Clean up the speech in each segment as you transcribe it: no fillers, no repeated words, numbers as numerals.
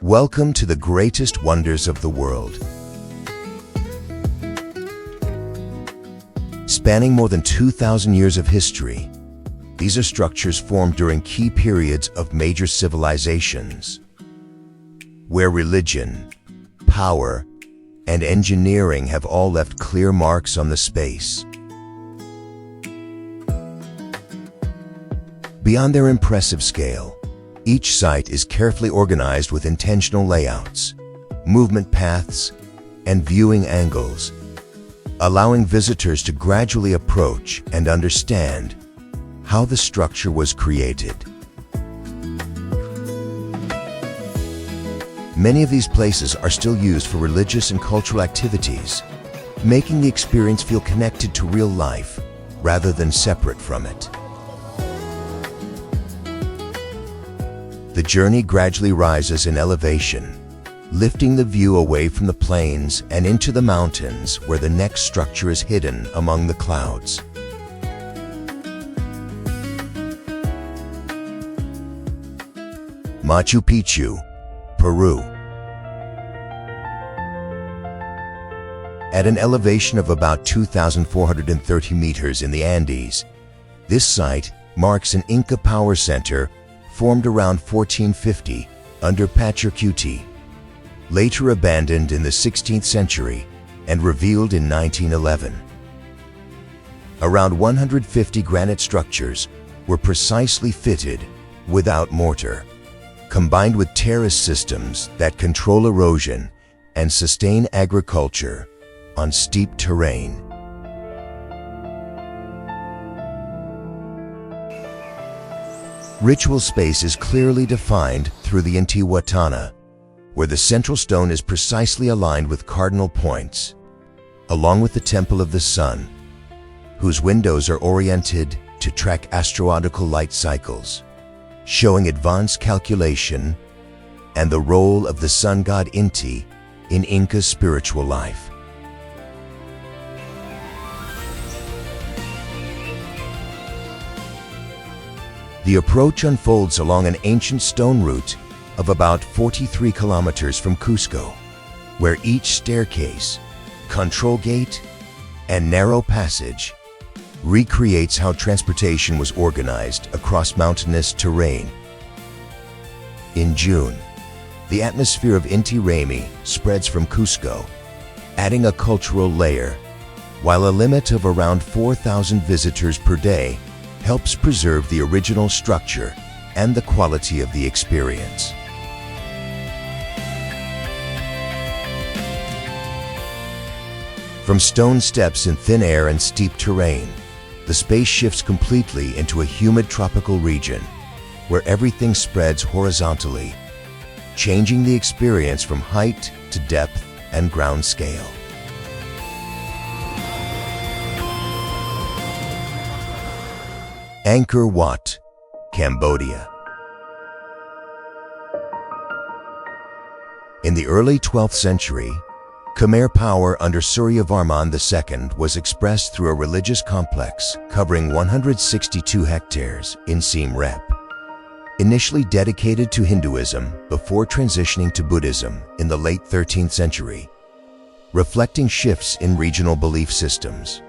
Welcome to the greatest wonders of the world. Spanning more than 2,000 years of history, these are structures formed during key periods of major civilizations, where religion, power, and engineering have all left clear marks on the space. Beyond their impressive scale, each site is carefully organized with intentional layouts, movement paths, and viewing angles, allowing visitors to gradually approach and understand how the structure was created. Many of these places are still used for religious and cultural activities, making the experience feel connected to real life rather than separate from it. The journey gradually rises in elevation, lifting the view away from the plains and into the mountains where the next structure is hidden among the clouds. Machu Picchu, Peru. At an elevation of about 2,430 meters in the Andes, this site marks an Inca power center formed around 1450 under Pachacuti, later abandoned in the 16th century and revealed in 1911. Around 150 granite structures were precisely fitted without mortar, combined with terrace systems that control erosion and sustain agriculture on steep terrain. Ritual space is clearly defined through the Intihuatana, where the central stone is precisely aligned with cardinal points, along with the Temple of the Sun, whose windows are oriented to track astrological light cycles, showing advanced calculation and the role of the sun god Inti in Inca's spiritual life. The approach unfolds along an ancient stone route of about 43 kilometers from Cusco, where each staircase, control gate, and narrow passage recreates how transportation was organized across mountainous terrain. In June, the atmosphere of Inti Raymi spreads from Cusco, adding a cultural layer, while a limit of around 4,000 visitors per day helps preserve the original structure and the quality of the experience. From stone steps in thin air and steep terrain, the space shifts completely into a humid tropical region where everything spreads horizontally, changing the experience from height to depth and ground scale. Angkor Wat, Cambodia. In the early 12th century, Khmer power under Suryavarman II was expressed through a religious complex covering 162 hectares in Siem Reap, initially dedicated to Hinduism before transitioning to Buddhism in the late 13th century, reflecting shifts in regional belief systems.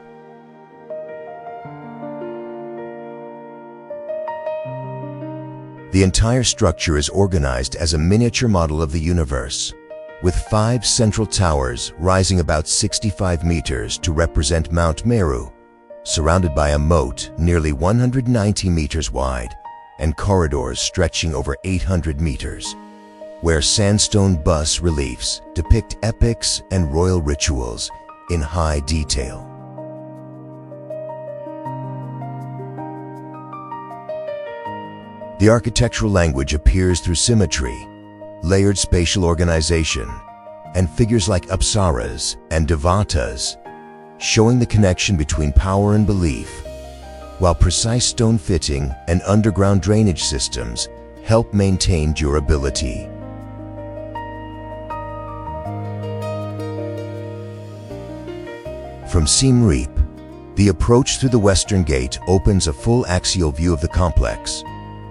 The entire structure is organized as a miniature model of the universe, with 5 central towers rising about 65 meters to represent Mount Meru, surrounded by a moat nearly 190 meters wide and corridors stretching over 800 meters, where sandstone bas reliefs depict epics and royal rituals in high detail. The architectural language appears through symmetry, layered spatial organization, and figures like apsaras and devatas, showing the connection between power and belief, while precise stone fitting and underground drainage systems help maintain durability. From Siem Reap, the approach through the western gate opens a full axial view of the complex,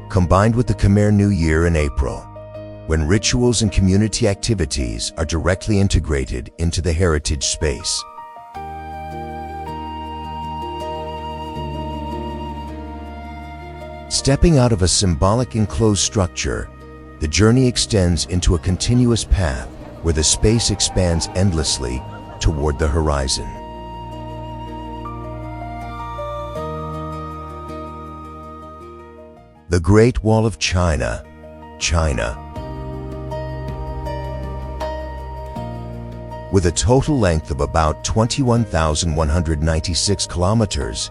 combined with the Khmer New Year in April, when rituals and community activities are directly integrated into the heritage space. Stepping out of a symbolic enclosed structure, the journey extends into a continuous path where the space expands endlessly toward the horizon. The Great Wall of China, China. With a total length of about 21,196 kilometers,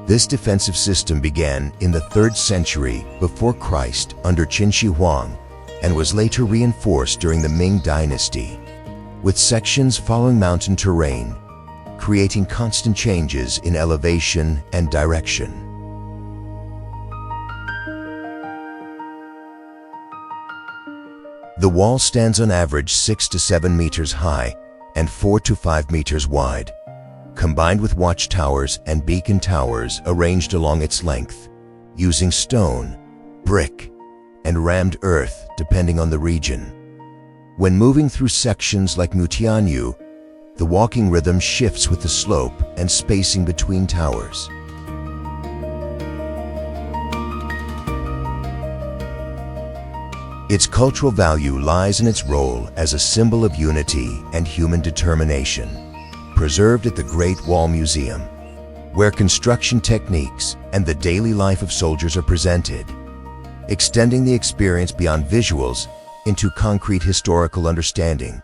this defensive system began in the 3rd century before Christ under Qin Shi Huang and was later reinforced during the Ming Dynasty, with sections following mountain terrain, creating constant changes in elevation and direction. The wall stands on average 6 to 7 meters high and 4 to 5 meters wide, combined with watchtowers and beacon towers arranged along its length, using stone, brick, and rammed earth depending on the region. When moving through sections like Mutianyu, the walking rhythm shifts with the slope and spacing between towers. Its cultural value lies in its role as a symbol of unity and human determination, preserved at the Great Wall Museum, where construction techniques and the daily life of soldiers are presented, extending the experience beyond visuals into concrete historical understanding.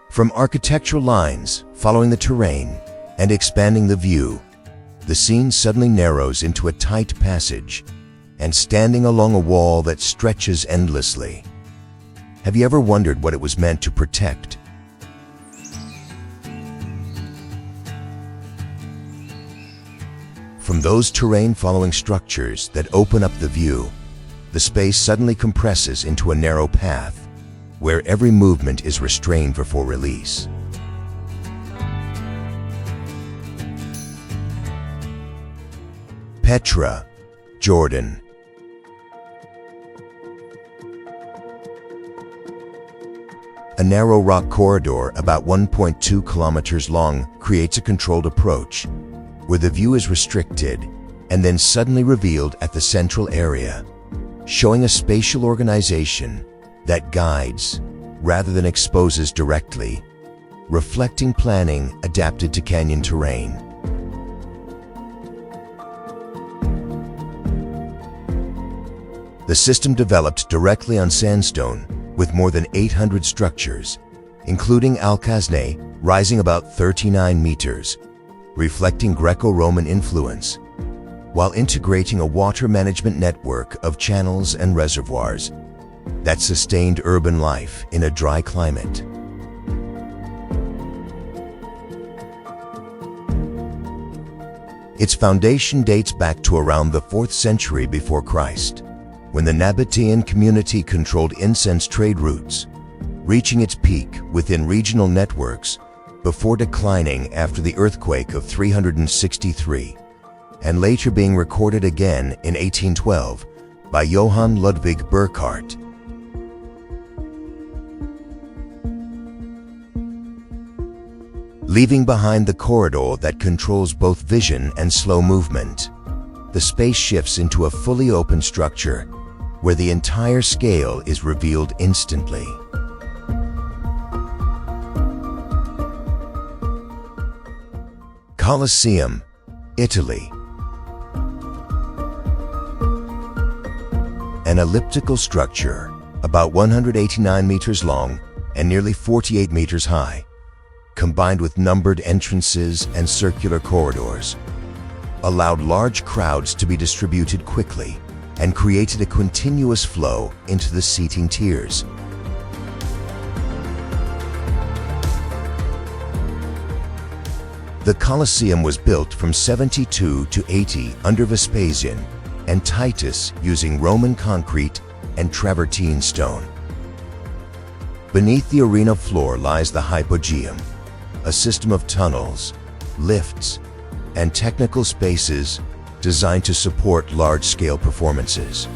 From architectural lines following the terrain and expanding the view, the scene suddenly narrows into a tight passage and standing along a wall that stretches endlessly. Have you ever wondered what it was meant to protect? From those terrain-following structures that open up the view, the space suddenly compresses into a narrow path where every movement is restrained before release. Petra, Jordan. A narrow rock corridor about 1.2 kilometers long creates a controlled approach, where the view is restricted and then suddenly revealed at the central area, showing a spatial organization that guides rather than exposes directly, reflecting planning adapted to canyon terrain. The system developed directly on sandstone with more than 800 structures, including Al-Khazneh rising about 39 meters, reflecting Greco-Roman influence, while integrating a water management network of channels and reservoirs that sustained urban life in a dry climate. Its foundation dates back to around the 4th century before Christ, when the Nabatean community controlled incense trade routes, reaching its peak within regional networks before declining after the earthquake of 363, and later being recorded again in 1812 by Johann Ludwig Burckhardt. Leaving behind the corridor that controls both vision and slow movement, the space shifts into a fully open structure where the entire scale is revealed instantly. Colosseum, Italy. An elliptical structure about 189 meters long and nearly 48 meters high, combined with numbered entrances and circular corridors, allowed large crowds to be distributed quickly and created a continuous flow into the seating tiers. The Colosseum was built from 72 to 80 under Vespasian and Titus using Roman concrete and travertine stone. Beneath the arena floor lies the hypogeum, a system of tunnels, lifts, and technical spaces designed to support large-scale performances.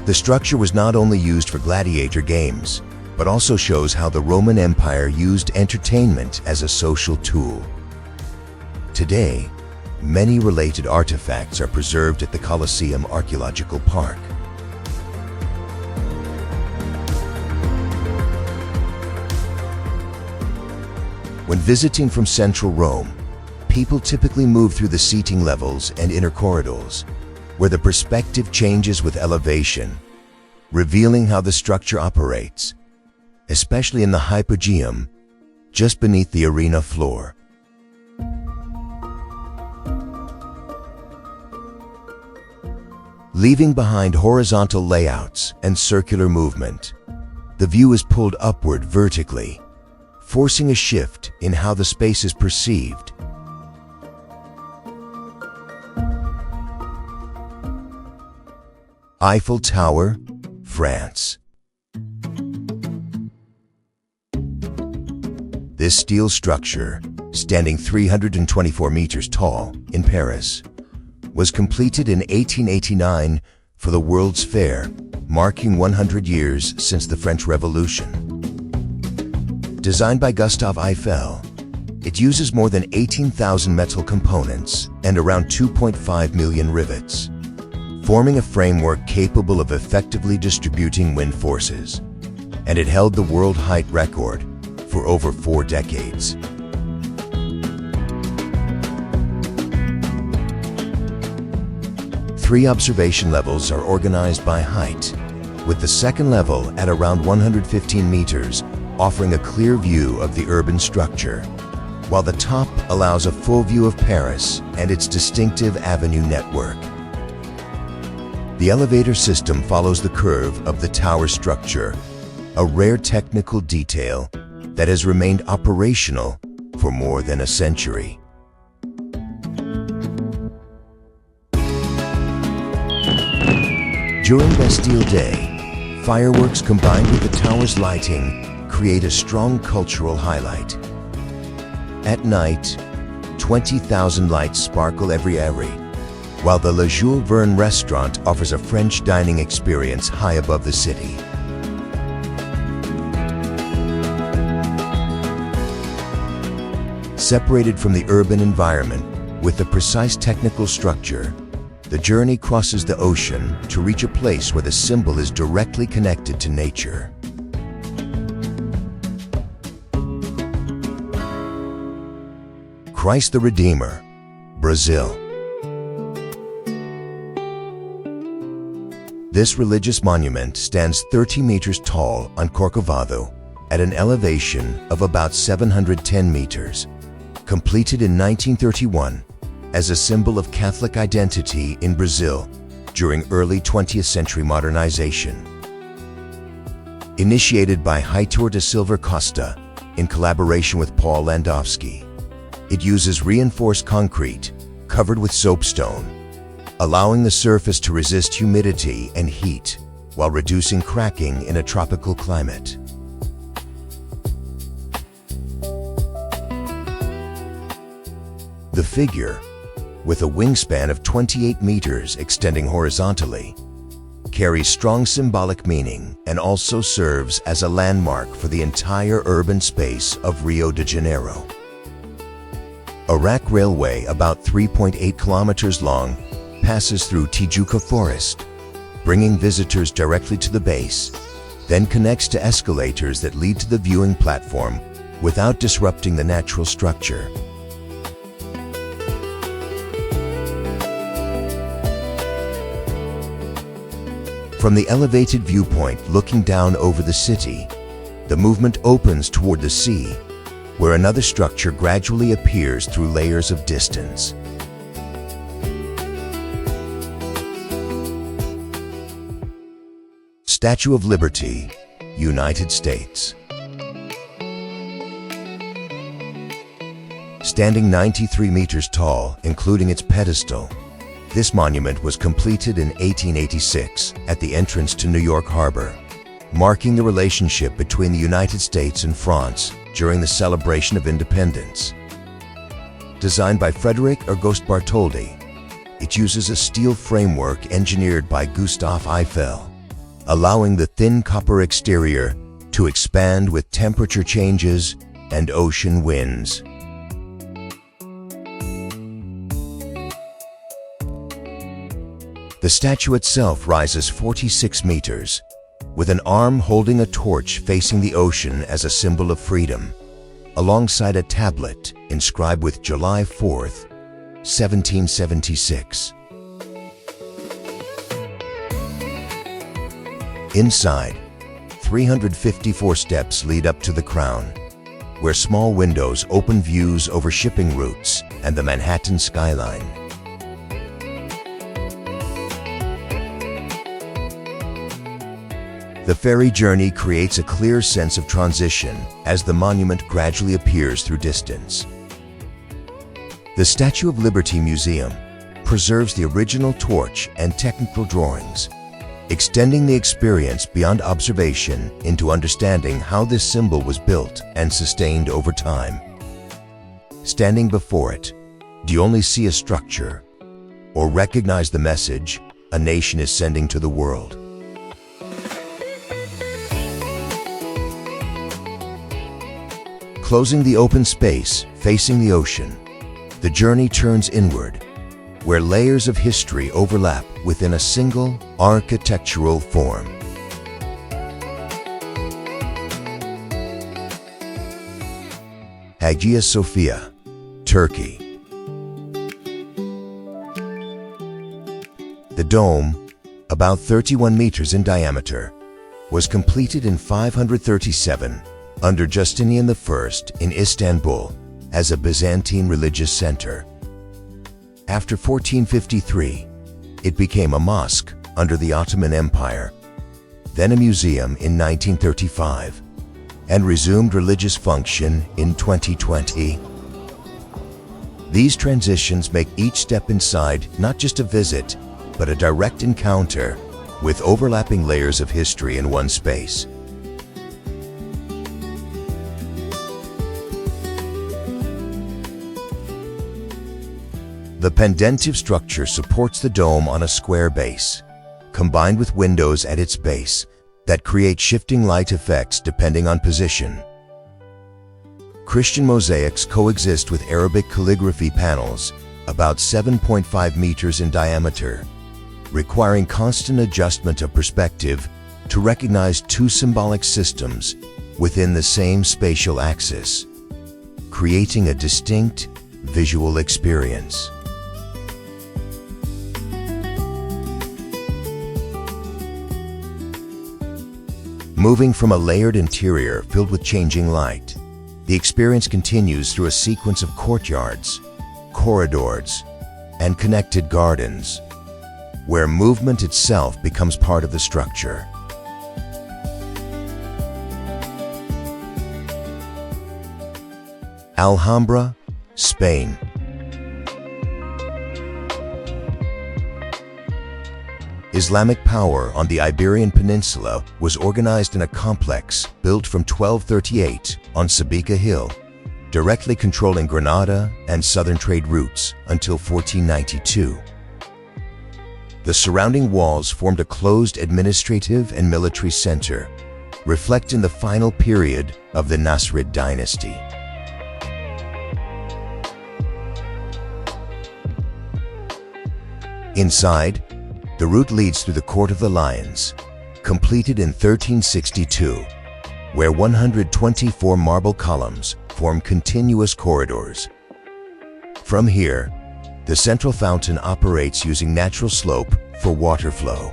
The structure was not only used for gladiator games, but also shows how the Roman Empire used entertainment as a social tool. Today, many related artifacts are preserved at the Colosseum Archaeological Park. When visiting from central Rome, people typically move through the seating levels and inner corridors, where the perspective changes with elevation, revealing how the structure operates, especially in the hypogeum, just beneath the arena floor. Leaving behind horizontal layouts and circular movement, the view is pulled upward vertically, forcing a shift in how the space is perceived. Eiffel Tower, France. This steel structure, standing 324 meters tall in Paris, was completed in 1889 for the World's Fair, marking 100 years since the French Revolution. Designed by Gustave Eiffel, it uses more than 18,000 metal components and around 2.5 million rivets, forming a framework capable of effectively distributing wind forces, and it held the world height record for over 4 decades. Three observation levels are organized by height, with the second level at around 115 meters, offering a clear view of the urban structure, while the top allows a full view of Paris and its distinctive avenue network. The elevator system follows the curve of the tower structure, a rare technical detail that has remained operational for more than a century. During Bastille Day, fireworks combined with the tower's lighting create a strong cultural highlight. At night, 20,000 lights sparkle every alley, while the Le Jules Verne restaurant offers a French dining experience high above the city. Separated from the urban environment with a precise technical structure, the journey crosses the ocean to reach a place where the symbol is directly connected to nature. Christ the Redeemer, Brazil. This religious monument stands 30 meters tall on Corcovado at an elevation of about 710 meters, completed in 1931 as a symbol of Catholic identity in Brazil during early 20th century modernization. Initiated by Heitor da Silva Costa in collaboration with Paul Landowski, it uses reinforced concrete covered with soapstone, allowing the surface to resist humidity and heat while reducing cracking in a tropical climate. The figure, with a wingspan of 28 meters extending horizontally, carries strong symbolic meaning and also serves as a landmark for the entire urban space of Rio de Janeiro. A rack railway about 3.8 kilometers long passes through Tijuca Forest, bringing visitors directly to the base, then connects to escalators that lead to the viewing platform without disrupting the natural structure. From the elevated viewpoint looking down over the city, the movement opens toward the sea, where another structure gradually appears through layers of distance. Statue of Liberty, United States. Standing 93 meters tall, including its pedestal, this monument was completed in 1886 at the entrance to New York Harbor, marking the relationship between the United States and France during the celebration of independence. Designed by Frederick August Bartholdi, it uses a steel framework engineered by Gustave Eiffel, allowing the thin copper exterior to expand with temperature changes and ocean winds. The statue itself rises 46 meters, with an arm holding a torch facing the ocean as a symbol of freedom, alongside a tablet inscribed with July 4th, 1776. Inside, 354 steps lead up to the crown, where small windows open views over shipping routes and the Manhattan skyline. The ferry journey creates a clear sense of transition as the monument gradually appears through distance. The Statue of Liberty Museum preserves the original torch and technical drawings, extending the experience beyond observation into understanding how this symbol was built and sustained over time. Standing before it, do you only see a structure or recognize the message a nation is sending to the world? Closing the open space facing the ocean, the journey turns inward, where layers of history overlap within a single architectural form. Hagia Sophia, Turkey. The dome, about 31 meters in diameter, was completed in 537 under Justinian I in Istanbul as a Byzantine religious center. After 1453, it became a mosque under the Ottoman Empire, then a museum in 1935, and resumed religious function in 2020. These transitions make each step inside not just a visit, but a direct encounter with overlapping layers of history in one space. The pendentive structure supports the dome on a square base, combined with windows at its base that create shifting light effects depending on position. Christian mosaics coexist with Arabic calligraphy panels about 7.5 meters in diameter, requiring constant adjustment of perspective to recognize two symbolic systems within the same spatial axis, creating a distinct visual experience. Moving from a layered interior filled with changing light, the experience continues through a sequence of courtyards, corridors, and connected gardens, where movement itself becomes part of the structure. Alhambra, Spain. Islamic power on the Iberian Peninsula was organized in a complex built from 1238 on Sabika Hill, directly controlling Granada and southern trade routes until 1492. The surrounding walls formed a closed administrative and military center, reflecting the final period of the Nasrid dynasty. Inside, the route leads through the Court of the Lions, completed in 1362, where 124 marble columns form continuous corridors. From here, the central fountain operates using natural slope for water flow.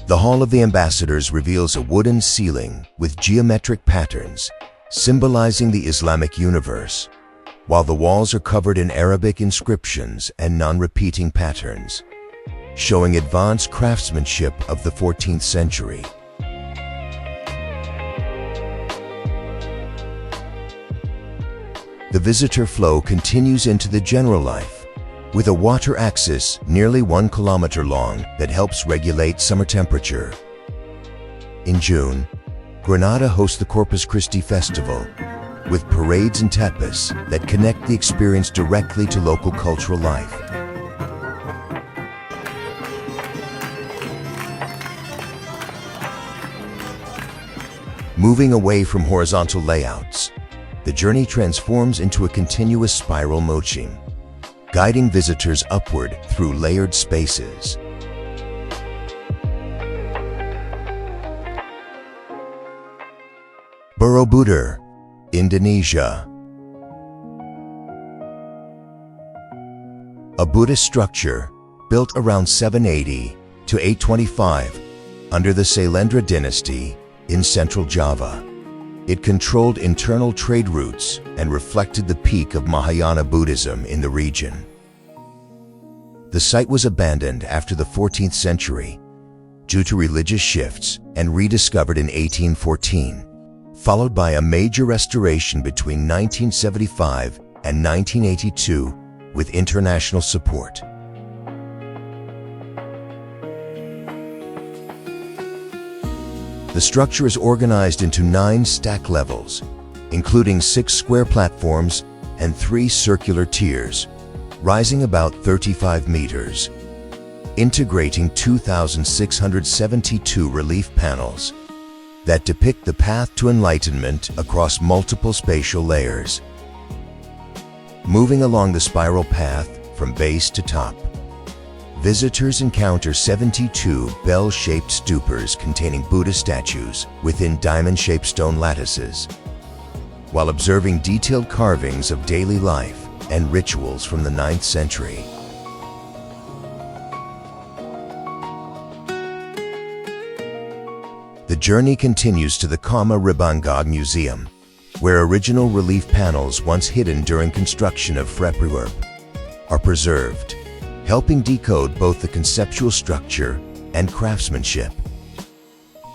The Hall of the Ambassadors reveals a wooden ceiling with geometric patterns, symbolizing the Islamic universe, while the walls are covered in Arabic inscriptions and non-repeating patterns, showing advanced craftsmanship of the 14th century. The visitor flow continues into the general life, with a water axis nearly 1 kilometer long that helps regulate summer temperature In June, Granada hosts the Corpus Christi Festival, with parades and tapas that connect the experience directly to local cultural life. Moving away from horizontal layouts, the journey transforms into a continuous spiral motion, guiding visitors upward through layered spaces. Borobudur, Indonesia. A Buddhist structure built around 780 to 825 under the Sailendra dynasty in central Java. It controlled internal trade routes and reflected the peak of Mahayana Buddhism in the region. The site was abandoned after the 14th century due to religious shifts and rediscovered in 1814. Followed by a major restoration between 1975 and 1982 with international support. The structure is organized into 9 stack levels, including 6 square platforms and 3 circular tiers, rising about 35 meters, integrating 2,672 relief panels that depict the path to enlightenment across multiple spatial layers. Moving along the spiral path from base to top, visitors encounter 72 bell-shaped stupas containing Buddha statues within diamond-shaped stone lattices, while observing detailed carvings of daily life and rituals from the 9th century. The journey continues to the Kama Ribangog Museum, where original relief panels once hidden during construction of Freprewerp are preserved, helping decode both the conceptual structure and craftsmanship.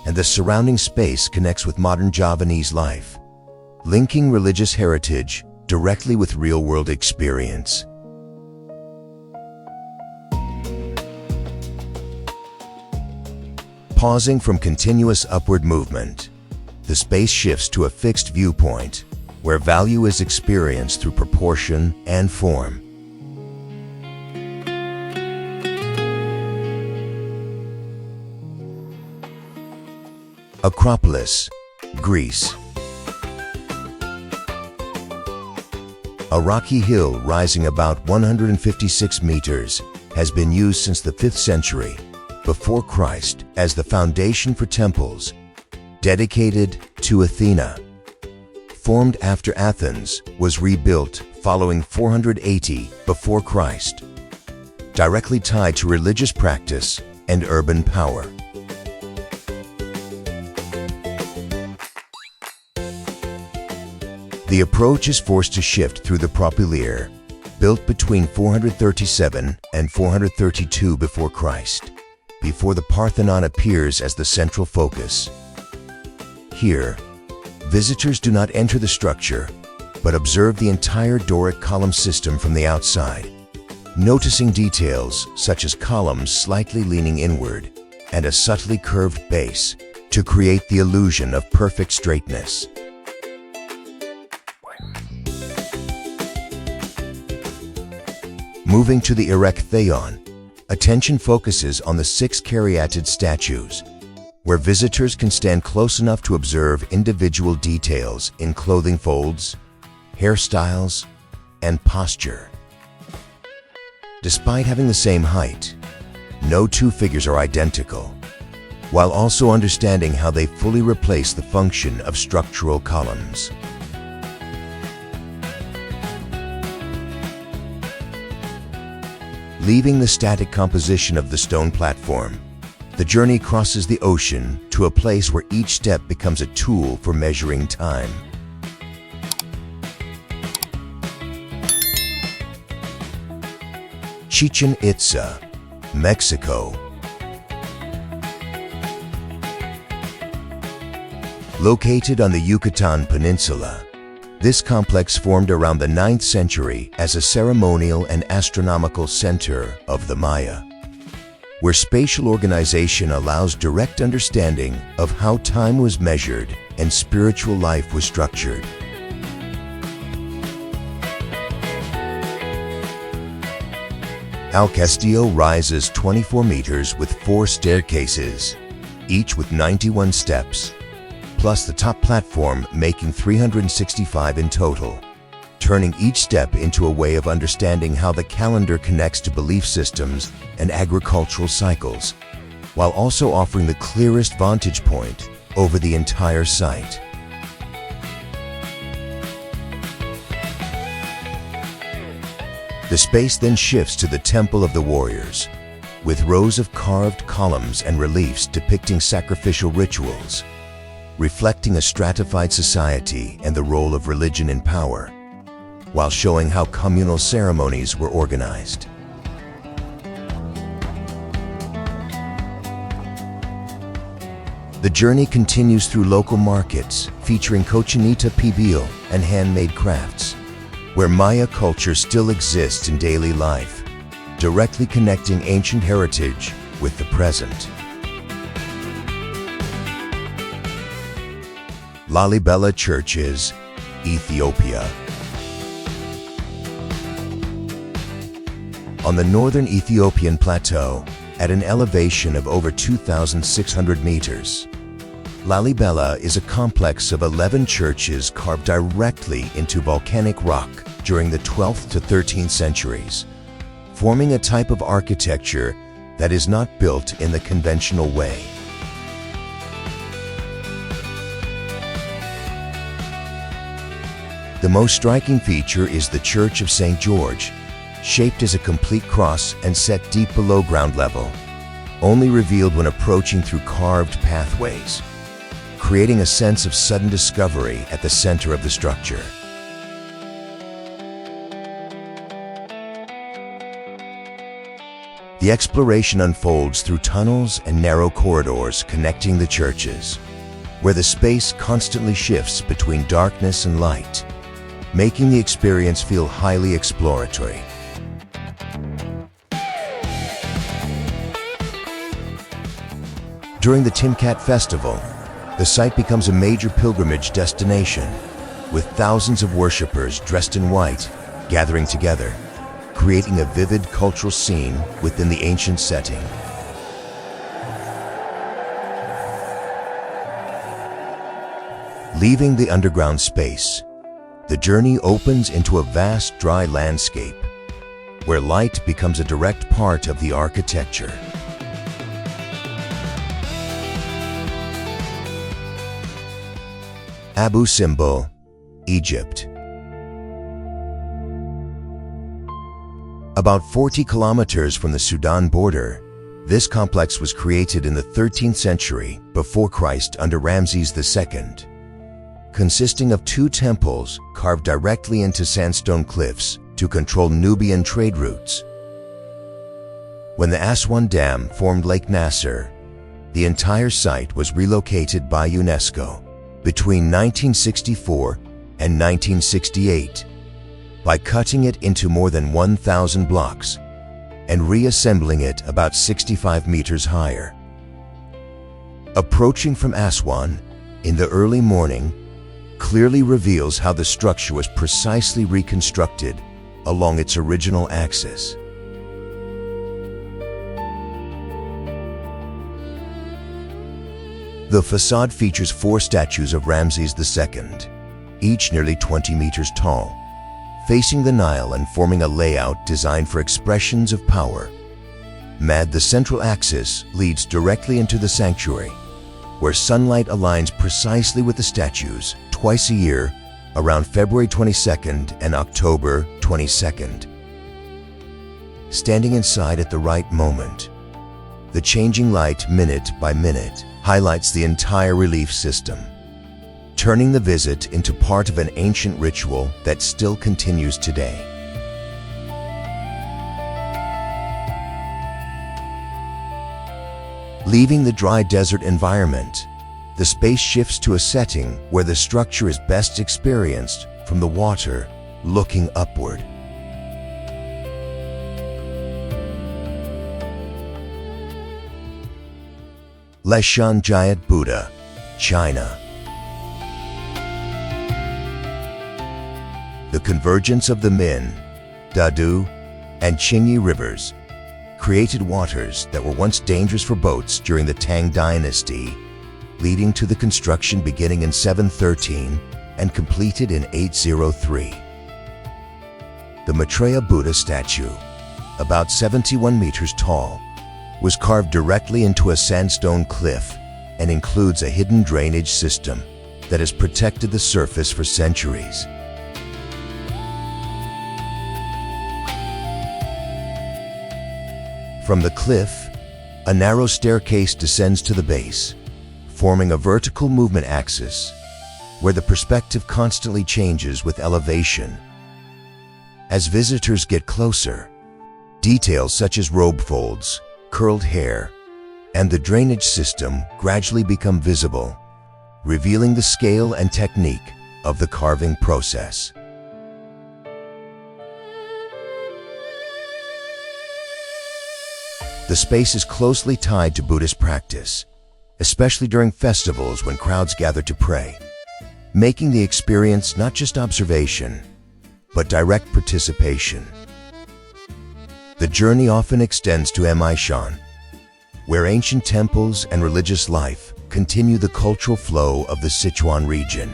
And the surrounding space connects with modern Javanese life, linking religious heritage directly with real-world experience. Pausing from continuous upward movement, the space shifts to a fixed viewpoint where value is experienced through proportion and form. Acropolis, Greece. A rocky hill rising about 156 meters has been used since the 5th century before Christ as the foundation for temples dedicated to Athena. Formed after Athens was rebuilt following 480 before Christ, directly tied to religious practice and urban power. The approach is forced to shift through the Propylaea, built between 437 and 432 before Christ, before the Parthenon appears as the central focus. Here, visitors do not enter the structure, but observe the entire Doric column system from the outside, noticing details such as columns slightly leaning inward and a subtly curved base to create the illusion of perfect straightness. Moving to the Erechtheion, attention focuses on the 6 caryatid statues, where visitors can stand close enough to observe individual details in clothing folds, hairstyles, and posture. Despite having the same height, no 2 figures are identical, while also understanding how they fully replace the function of structural columns. Leaving the static composition of the stone platform, the journey crosses the ocean to a place where each step becomes a tool for measuring time. Chichen Itza, Mexico. Located on the Yucatan Peninsula, this complex formed around the 9th century as a ceremonial and astronomical center of the Maya. where spatial organization allows direct understanding of how time was measured and spiritual life was structured. El Castillo rises 24 meters with 4 staircases, each with 91 steps, plus the top platform making 365 in total, turning each step into a way of understanding how the calendar connects to belief systems and agricultural cycles, while also offering the clearest vantage point over the entire site. The space then shifts to the Temple of the Warriors, with rows of carved columns and reliefs depicting sacrificial rituals, reflecting a stratified society and the role of religion in power, while showing how communal ceremonies were organized. The journey continues through local markets featuring cochinita pibil and handmade crafts, where Maya culture still exists in daily life, directly connecting ancient heritage with the present. Lalibela Churches, Ethiopia. On the northern Ethiopian plateau, at an elevation of over 2,600 meters, Lalibela is a complex of 11 churches carved directly into volcanic rock during the 12th to 13th centuries, forming a type of architecture that is not built in the conventional way. The most striking feature is the Church of St. George, shaped as a complete cross and set deep below ground level, only revealed when approaching through carved pathways, creating a sense of sudden discovery at the center of the structure. The exploration unfolds through tunnels and narrow corridors connecting the churches, where the space constantly shifts between darkness and light, making the experience feel highly exploratory. During the Timkat Festival, the site becomes a major pilgrimage destination, with thousands of worshippers dressed in white gathering together, creating a vivid cultural scene within the ancient setting. Leaving the underground space, the journey opens into a vast dry landscape, where light becomes a direct part of the architecture. Abu Simbel, Egypt. About 40 kilometers from the Sudan border, this complex was created in the 13th century before Christ under Ramses II, consisting of 2 temples carved directly into sandstone cliffs to control Nubian trade routes. When the Aswan Dam formed Lake Nasser, the entire site was relocated by UNESCO between 1964 and 1968 by cutting it into more than 1,000 blocks and reassembling it about 65 meters higher. Approaching from Aswan in the early morning clearly reveals how the structure was precisely reconstructed along its original axis. The facade features 4 statues of Ramses II, each nearly 20 meters tall, facing the Nile and forming a layout designed for expressions of power. The central axis leads directly into the sanctuary, where sunlight aligns precisely with the statues twice a year around February 22nd and October 22nd. Standing inside at the right moment, the changing light minute by minute highlights the entire relief system, turning the visit into part of an ancient ritual that still continues today. Leaving the dry desert environment, the space shifts to a setting where the structure is best experienced from the water looking upward. Leshan Buddha, China. The convergence of the Min, Dadu, and Qingyi rivers created waters that were once dangerous for boats during the Tang Dynasty, leading to the construction beginning in 713 and completed in 803. The Maitreya Buddha statue, about 71 meters tall, was carved directly into a sandstone cliff and includes a hidden drainage system that has protected the surface for centuries. From the cliff, a narrow staircase descends to the base, forming a vertical movement axis where the perspective constantly changes with elevation. As visitors get closer, details such as robe folds, curled hair, and the drainage system gradually become visible, revealing the scale and technique of the carving process. The space is closely tied to Buddhist practice, especially during festivals when crowds gather to pray, making the experience not just observation, but direct participation. The journey often extends to Meishan, where ancient temples and religious life continue the cultural flow of the Sichuan region.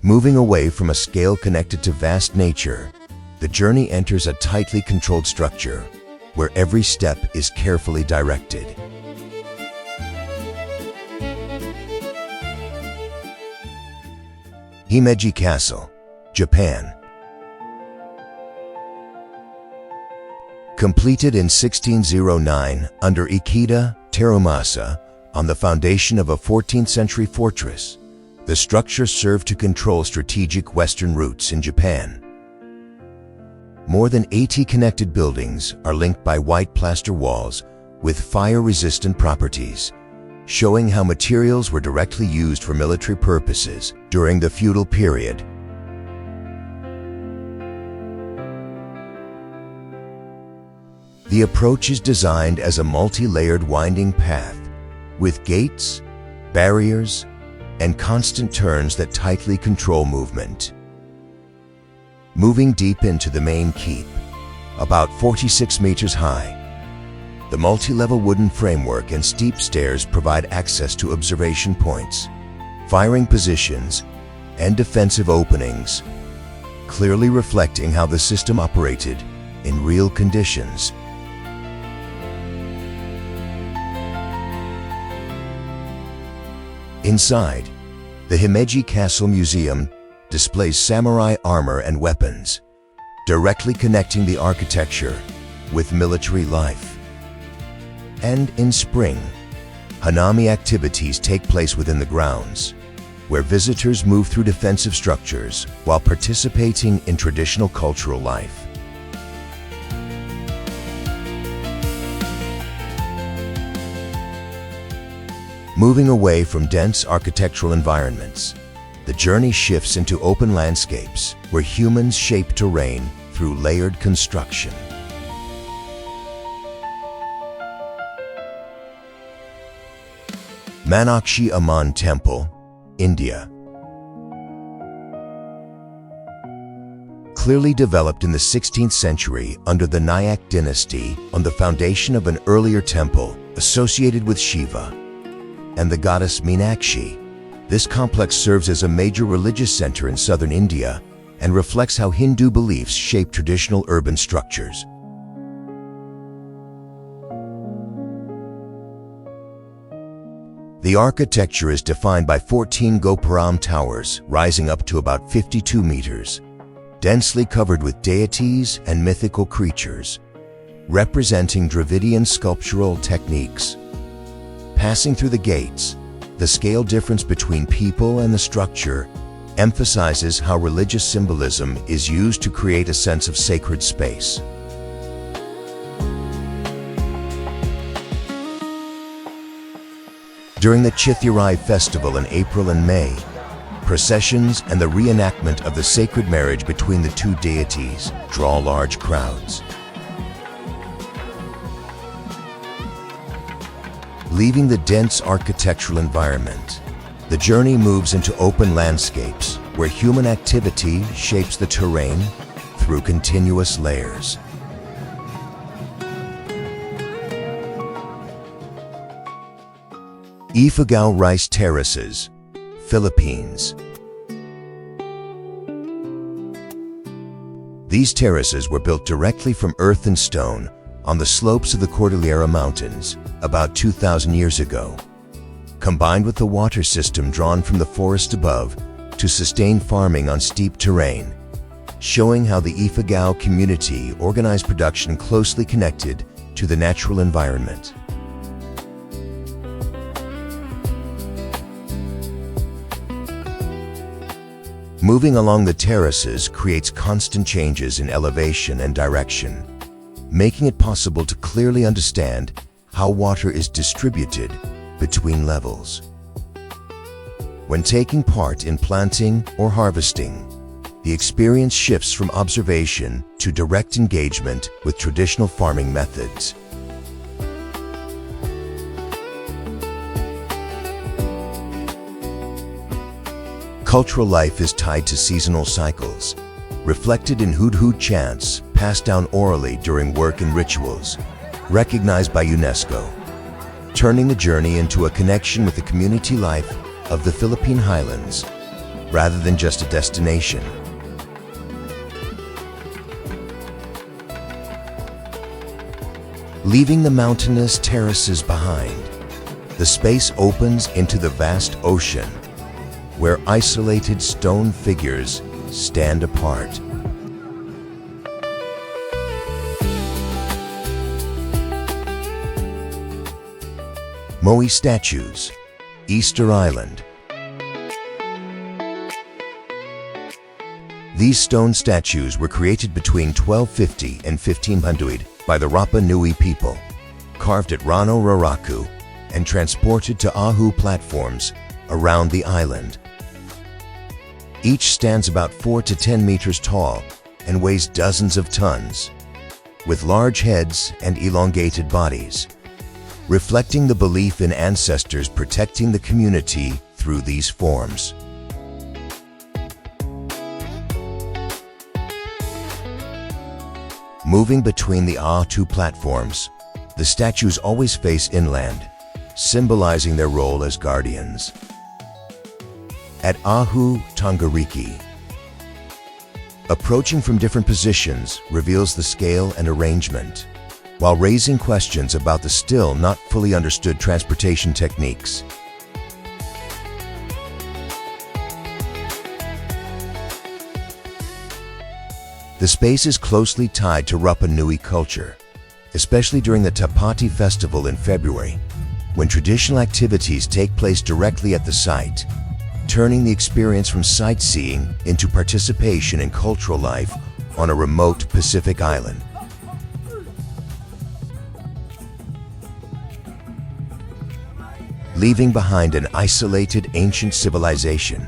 Moving away from a scale connected to vast nature, the journey enters a tightly controlled structure where every step is carefully directed. Himeji Castle, Japan. Completed in 1609 under Ikeda Terumasa on the foundation of a 14th century fortress, the structure served to control strategic western routes in Japan. More than 80 connected buildings are linked by white plaster walls with fire-resistant properties, showing how materials were directly used for military purposes during the feudal period. The approach is designed as a multi-layered winding path with gates, barriers, and constant turns that tightly control movement. Moving deep into the main keep, about 46 meters high, the multi-level wooden framework and steep stairs provide access to observation points, firing positions, and defensive openings, clearly reflecting how the system operated in real conditions. Inside, the Himeji Castle Museum displays samurai armor and weapons, directly connecting the architecture with military life. And in spring, Hanami activities take place within the grounds, where visitors move through defensive structures while participating in traditional cultural life. Moving away from dense architectural environments, the journey shifts into open landscapes where humans shape terrain through layered construction. Meenakshi Temple, India. Clearly developed in the 16th century under the Nayak dynasty on the foundation of an earlier temple associated with Shiva and the goddess Meenakshi, this complex serves as a major religious center in southern India and reflects how Hindu beliefs shape traditional urban structures. The architecture is defined by 14 Gopuram towers rising up to about 52 meters, densely covered with deities and mythical creatures, representing Dravidian sculptural techniques. Passing through the gates, the scale difference between people and the structure emphasizes how religious symbolism is used to create a sense of sacred space. During the Chithirai festival in April and May, Processions and the reenactment of the sacred marriage between the two deities draw large crowds. Leaving the dense architectural environment, the journey moves into open landscapes where human activity shapes the terrain through continuous layers. Ifugao Terraces, Philippines. These terraces were built directly from earth and stone on the slopes of the Cordillera Mountains about 2,000 years ago, combined with the water system drawn from the forest above to sustain farming on steep terrain, showing how the Ifugao community organized production closely connected to the natural environment. Moving along the terraces creates constant changes in elevation and direction, making it possible to clearly understand how water is distributed between levels. When taking part in planting or harvesting, the experience shifts from observation to direct engagement with traditional farming methods. Cultural life is tied to seasonal cycles, reflected in hudhud chants passed down orally during work and rituals, recognized by UNESCO, turning the journey into a connection with the community life of the Philippine Highlands, rather than just a destination. Leaving the mountainous terraces behind, the space opens into the vast ocean, where isolated stone figures stand apart. Moai Statues, Easter Island. These stone statues were created between 1250 and 1500 by the Rapa Nui people, carved at Rano Raraku and transported to Ahu platforms around the island. Each stands about 4 to 10 meters tall and weighs dozens of tons, with large heads and elongated bodies, reflecting the belief in ancestors protecting the community through these forms. Moving between the Ahu platforms, the statues always face inland, symbolizing their role as guardians. At Ahu Tongariki, approaching from different positions reveals the scale and arrangement, while raising questions about the still not fully understood transportation techniques. The space is closely tied to Rapa Nui culture, especially during the Tapati festival in February, when traditional activities take place directly at the site, turning the experience from sightseeing into participation in cultural life on a remote Pacific island. Leaving behind an isolated ancient civilization,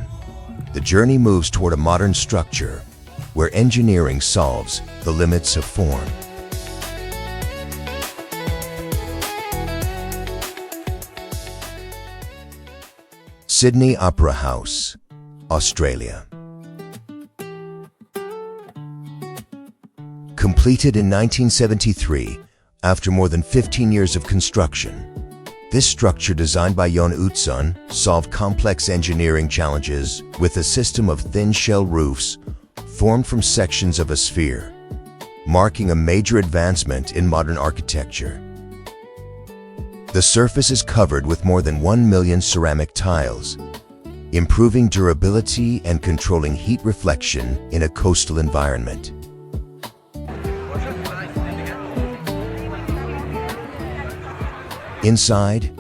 the journey moves toward a modern structure where engineering solves the limits of form. Sydney Opera House, Australia. Completed in 1973, after more than 15 years of construction, this structure designed by Yon Utsun solved complex engineering challenges with a system of thin shell roofs formed from sections of a sphere, marking a major advancement in modern architecture. The surface is covered with more than 1 million ceramic tiles, improving durability and controlling heat reflection in a coastal environment. Inside,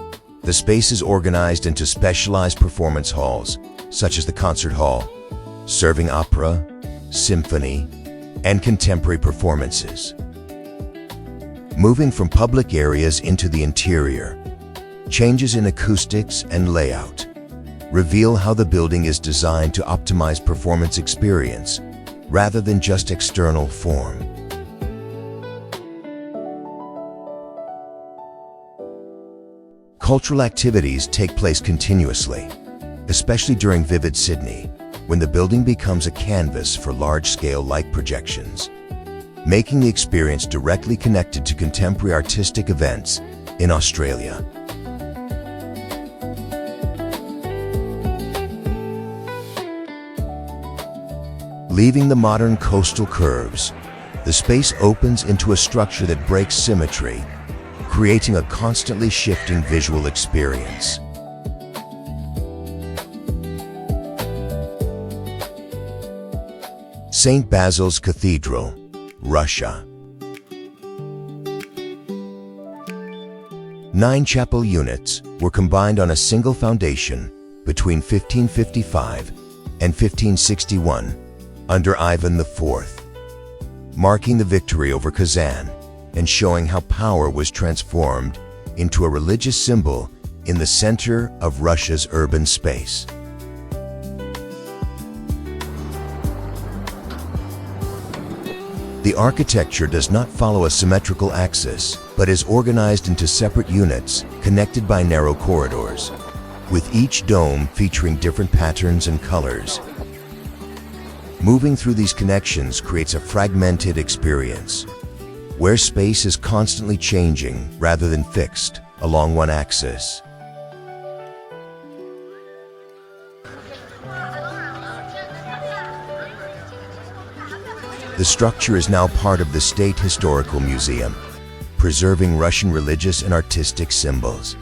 the space is organized into specialized performance halls, such as the concert hall, serving opera, symphony, and contemporary performances. Moving from public areas into the interior, changes in acoustics and layout, reveal how the building is designed to optimize performance experience rather than just external form. Cultural activities take place continuously, especially during Vivid Sydney, when the building becomes a canvas for large-scale light projections, making the experience directly connected to contemporary artistic events in Australia. Leaving the modern coastal curves, the space opens into a structure that breaks symmetry, creating a constantly shifting visual experience. St. Basil's Cathedral, Russia. 9 chapel units were combined on a single foundation between 1555 and 1561 under Ivan IV, marking the victory over Kazan and showing how power was transformed into a religious symbol in the center of Russia's urban space. The architecture does not follow a symmetrical axis, but is organized into separate units connected by narrow corridors, with each dome featuring different patterns and colors. Moving through these connections creates a fragmented experience, where space is constantly changing rather than fixed along one axis. The structure is now part of the State Historical Museum, preserving Russian religious and artistic symbols.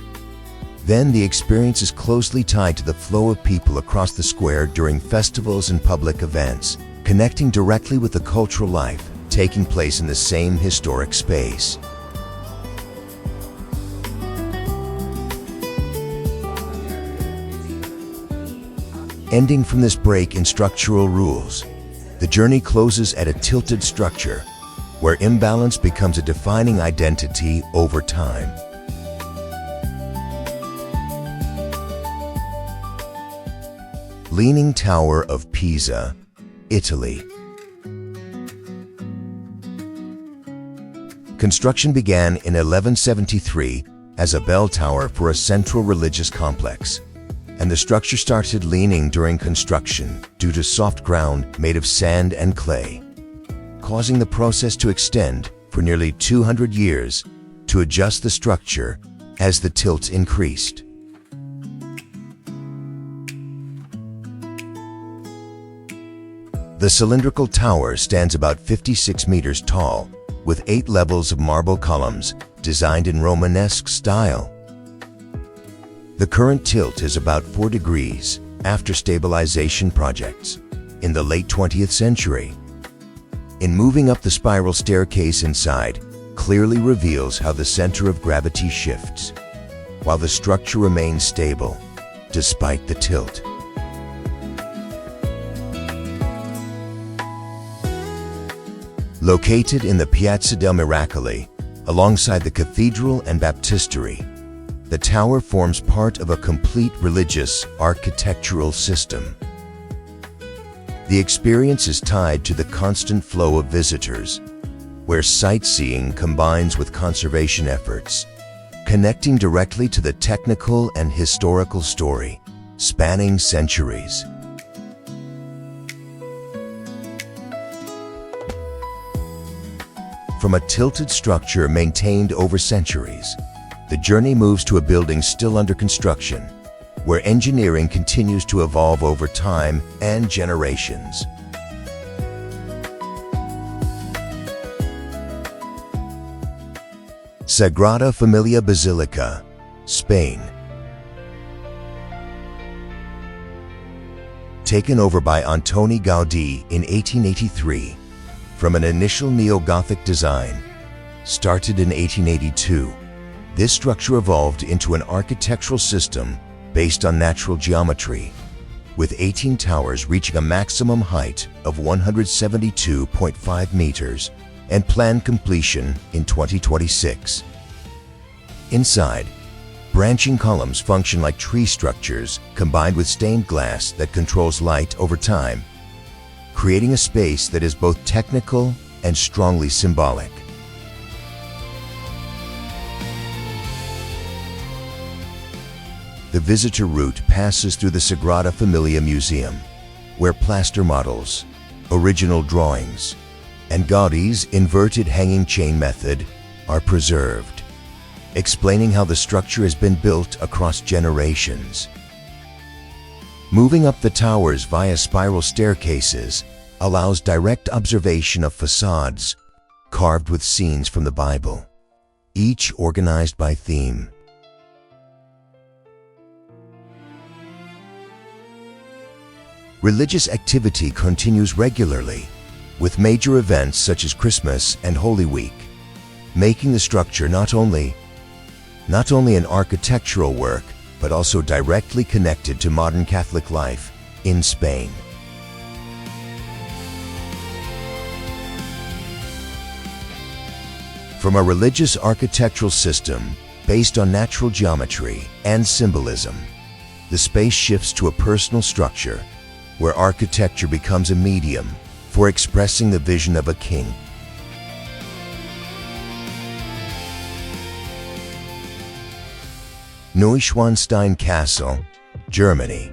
Then the experience is closely tied to the flow of people across the square during festivals and public events, connecting directly with the cultural life taking place in the same historic space. Ending from this break in structural rules, the journey closes at a tilted structure where imbalance becomes a defining identity over time. Leaning Tower of Pisa, Italy. Construction began in 1173 as a bell tower for a central religious complex, and the structure started leaning during construction due to soft ground made of sand and clay, causing the process to extend for nearly 200 years to adjust the structure as the tilt increased. The cylindrical tower stands about 56 meters tall, with 8 levels of marble columns designed in Romanesque style. The current tilt is about 4 degrees after stabilization projects in the late 20th century. In moving up the spiral staircase inside clearly reveals how the center of gravity shifts, while the structure remains stable despite the tilt. Located in the Piazza del Miracoli, alongside the cathedral and baptistery, the tower forms part of a complete religious architectural system. The experience is tied to the constant flow of visitors, where sightseeing combines with conservation efforts, connecting directly to the technical and historical story, spanning centuries. From a tilted structure maintained over centuries, the journey moves to a building still under construction, where engineering continues to evolve over time and generations. Sagrada Familia Basilica, Spain. Taken over by Antoni Gaudí in 1883, from an initial neo-Gothic design, started in 1882, this structure evolved into an architectural system based on natural geometry, with 18 towers reaching a maximum height of 172.5 meters and planned completion in 2026. Inside, Branching columns function like tree structures combined with stained glass that controls light over time, creating a space that is both technical and strongly symbolic. The visitor route passes through the Sagrada Familia Museum, where plaster models, original drawings, and Gaudi's inverted hanging chain method are preserved, explaining how the structure has been built across generations. Moving up the towers via spiral staircases allows direct observation of facades carved with scenes from the Bible, each organized by theme. Religious activity continues regularly, with major events such as Christmas and Holy Week, making the structure not only an architectural work, but also directly connected to modern Catholic life in Spain. From a religious architectural system based on natural geometry and symbolism, the space shifts to a personal structure where architecture becomes a medium for expressing the vision of a king. Neuschwanstein Castle, Germany.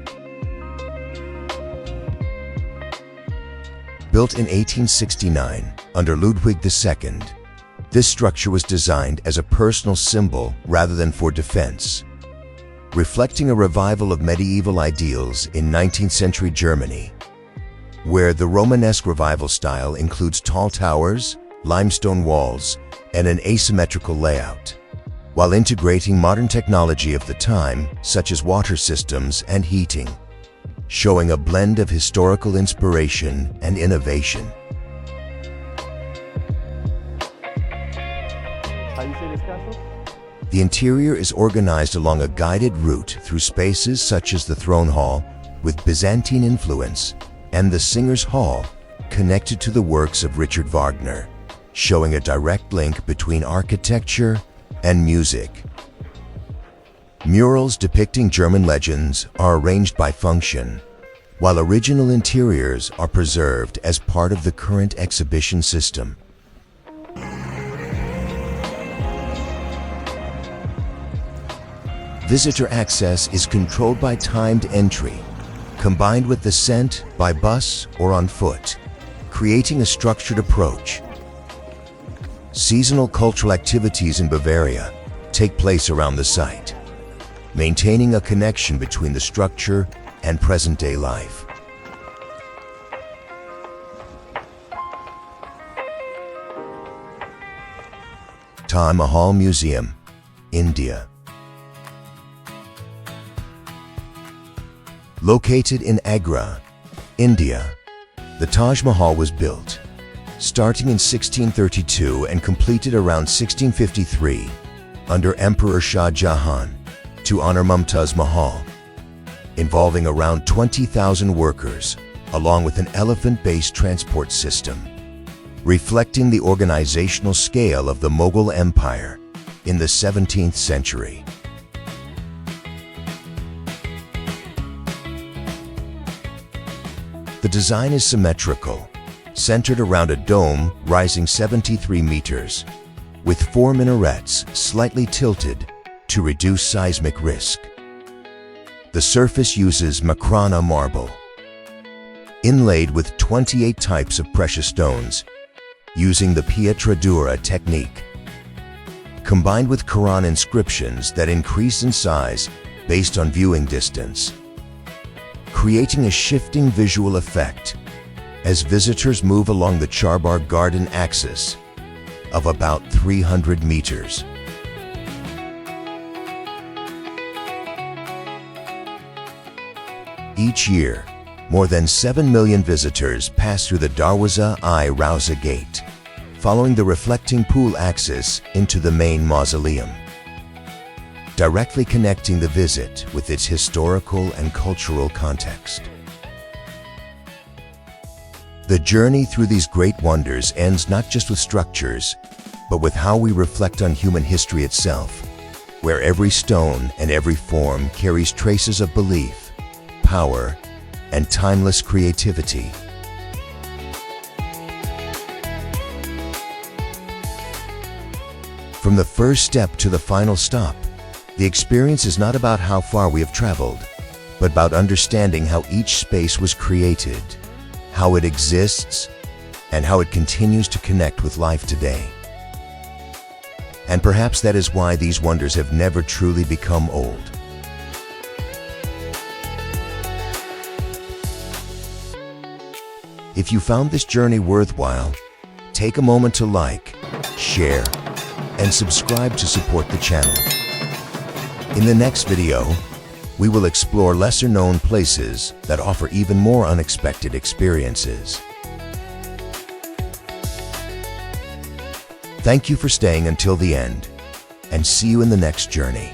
Built in 1869 under Ludwig II, this structure was designed as a personal symbol rather than for defense, reflecting a revival of medieval ideals in 19th century Germany, where the Romanesque revival style includes tall towers, limestone walls, and an asymmetrical layout, while integrating modern technology of the time, such as water systems and heating, showing a blend of historical inspiration and innovation. How do you say this castle? The interior is organized along a guided route through spaces such as the Throne Hall, with Byzantine influence, and the Singers' Hall, connected to the works of Richard Wagner, showing a direct link between architecture and music. Murals depicting German legends are arranged by function, while original interiors are preserved as part of the current exhibition system. Visitor access is controlled by timed entry, combined with descent by bus or on foot, creating a structured approach. Seasonal cultural activities in Bavaria take place around the site, maintaining a connection between the structure and present-day life. Taj Mahal Museum, India. Located in Agra, India, the Taj Mahal was built, starting in 1632 and completed around 1653 under Emperor Shah Jahan to honor Mumtaz Mahal, involving around 20,000 workers along with an elephant-based transport system, reflecting the organizational scale of the Mughal Empire in the 17th century. The design is symmetrical, centered around a dome rising 73 meters, with 4 minarets slightly tilted to reduce seismic risk. The surface uses Makrana marble, inlaid with 28 types of precious stones, using the Pietra dura technique, combined with Quran inscriptions that increase in size based on viewing distance, creating a shifting visual effect as visitors move along the Charbar Garden axis of about 300 meters. Each year, more than 7 million visitors pass through the Darwaza-i-Rauza Gate, following the reflecting pool axis into the main mausoleum, directly connecting the visit with its historical and cultural context. The journey through these great wonders ends not just with structures, but with how we reflect on human history itself, where every stone and every form carries traces of belief, power, and timeless creativity. From the first step to the final stop, the experience is not about how far we have traveled, but about understanding how each space was created, how it exists, and how it continues to connect with life today. And perhaps that is why these wonders have never truly become old. If you found this journey worthwhile, take a moment to like, share, and subscribe to support the channel. In the next video, we will explore lesser-known places that offer even more unexpected experiences. Thank you for staying until the end, and see you in the next journey.